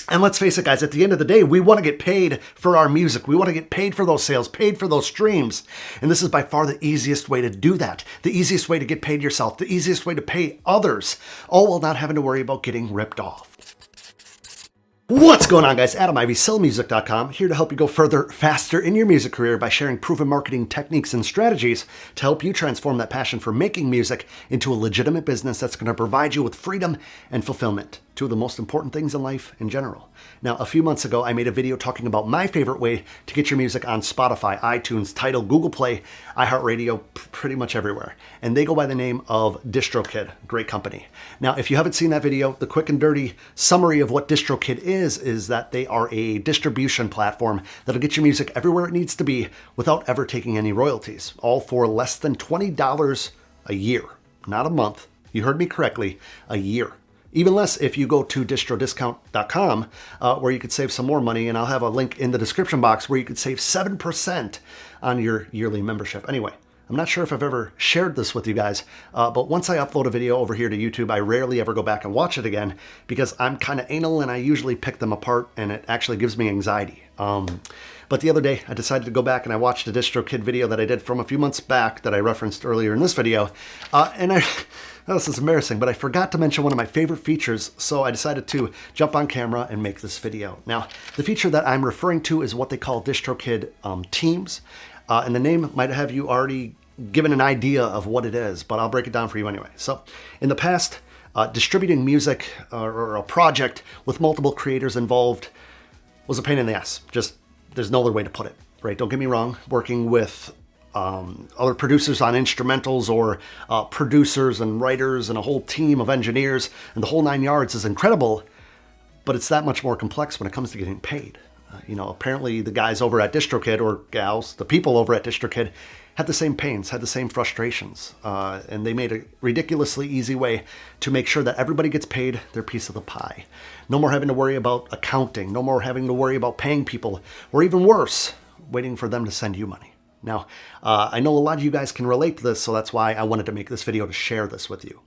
And let's face it, guys, at the end of the day, we want to get paid for our music. We want to get paid for those sales, paid for those streams. And this is by far the easiest way to do that. The easiest way to get paid yourself, the easiest way to pay others, all while not having to worry about getting ripped off. What's going on, guys? Adam Ivy, sellmusic.com, here to help you go further, faster in your music career by sharing proven marketing techniques and strategies to help you transform that passion for making music into a legitimate business that's going to provide you with freedom and fulfillment. Two of the most important things in life in general. Now, a few months ago, I made a video talking about my favorite way to get your music on Spotify, iTunes, Tidal, Google Play, iHeartRadio, pretty much everywhere. And they go by the name of DistroKid. Great company. Now, if you haven't seen that video, the quick and dirty summary of what DistroKid is that they are a distribution platform that'll get your music everywhere it needs to be without ever taking any royalties, all for less than $20 a year, not a month. You heard me correctly, a year. Even less if you go to distrodiscount.com, where you could save some more money, and I'll have a link in the description box where you could save 7% on your yearly membership. Anyway, I'm not sure if I've ever shared this with you guys, but once I upload a video over here to YouTube, I rarely ever go back and watch it again because I'm kind of anal and I usually pick them apart and it actually gives me anxiety. But the other day, I decided to go back and I watched a DistroKid video that I did from a few months back that I referenced earlier in this video, and this is embarrassing, but I forgot to mention one of my favorite features, so I decided to jump on camera and make this video. Now, the feature that I'm referring to is what they call DistroKid Teams, and the name might have you already given an idea of what it is, but I'll break it down for you anyway. So, in the past, distributing music or a project with multiple creators involved was a pain in the ass. Just, there's no other way to put it, right? Don't get me wrong, working with other producers on instrumentals or producers and writers and a whole team of engineers and the whole 9 yards is incredible, but it's that much more complex when it comes to getting paid. Apparently the guys over at DistroKid, or gals, the people over at DistroKid, had the same pains, had the same frustrations, and they made a ridiculously easy way to make sure that everybody gets paid their piece of the pie. No more having to worry about accounting, no more having to worry about paying people, or even worse, waiting for them to send you money. Now, I know a lot of you guys can relate to this, so that's why I wanted to make this video to share this with you.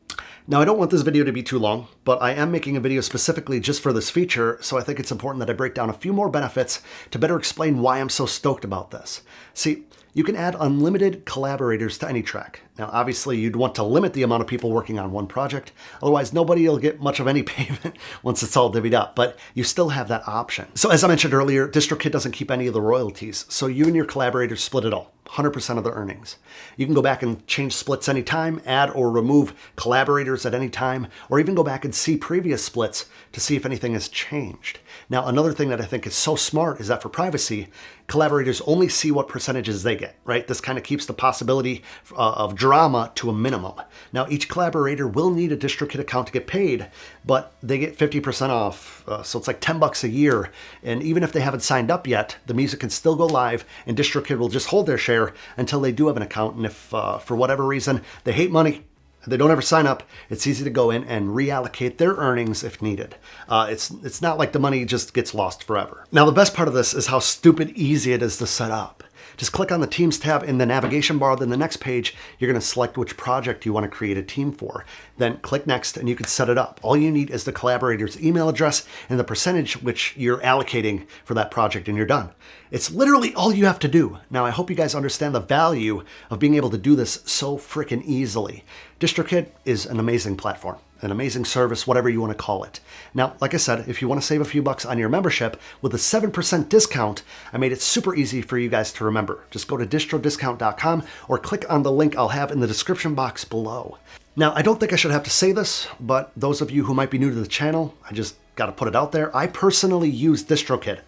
Now, I don't want this video to be too long, but I am making a video specifically just for this feature, so I think it's important that I break down a few more benefits to better explain why I'm so stoked about this. See, you can add unlimited collaborators to any track. Now, obviously, you'd want to limit the amount of people working on one project. Otherwise, nobody will get much of any payment once it's all divvied up, but you still have that option. So as I mentioned earlier, DistroKid doesn't keep any of the royalties, so you and your collaborators split it all. 100% of the earnings. You can go back and change splits anytime, add or remove collaborators at any time, or even go back and see previous splits to see if anything has changed. Now, another thing that I think is so smart is that for privacy, collaborators only see what percentages they get, right? This kind of keeps the possibility of drama to a minimum. Now, each collaborator will need a DistroKid account to get paid, but they get 50% off. So it's like $10 a year. And even if they haven't signed up yet, the music can still go live and DistroKid will just hold their share until they do have an account. And if for whatever reason they hate money, they don't ever sign up, it's easy to go in and reallocate their earnings if needed. It's not like the money just gets lost forever. Now, the best part of this is how stupid easy it is to set up. Just click on the Teams tab in the navigation bar. Then the next page, you're going to select which project you want to create a team for. Then click Next, and you can set it up. All you need is the collaborator's email address and the percentage which you're allocating for that project, and you're done. It's literally all you have to do. Now, I hope you guys understand the value of being able to do this so freaking easily. DistroKid is an amazing platform, an amazing service, whatever you want to call it. Now, like I said, if you want to save a few bucks on your membership with a 7% discount, I made it super easy for you guys to remember. Just go to distrodiscount.com or click on the link I'll have in the description box below. Now, I don't think I should have to say this, but those of you who might be new to the channel, I just got to put it out there. I personally use DistroKid.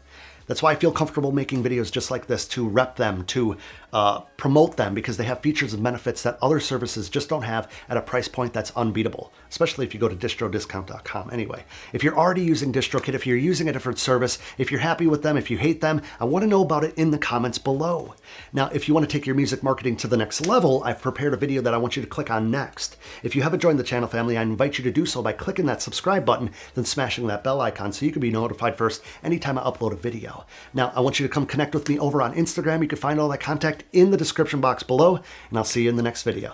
That's why I feel comfortable making videos just like this, to rep them, to promote them, because they have features and benefits that other services just don't have at a price point that's unbeatable, especially if you go to distrodiscount.com. Anyway, if you're already using DistroKid, if you're using a different service, if you're happy with them, if you hate them, I want to know about it in the comments below. Now, if you want to take your music marketing to the next level, I've prepared a video that I want you to click on next. If you haven't joined the channel family, I invite you to do so by clicking that subscribe button, then smashing that bell icon so you can be notified first anytime I upload a video. Now, I want you to come connect with me over on Instagram. You can find all that contact in the description box below, and I'll see you in the next video.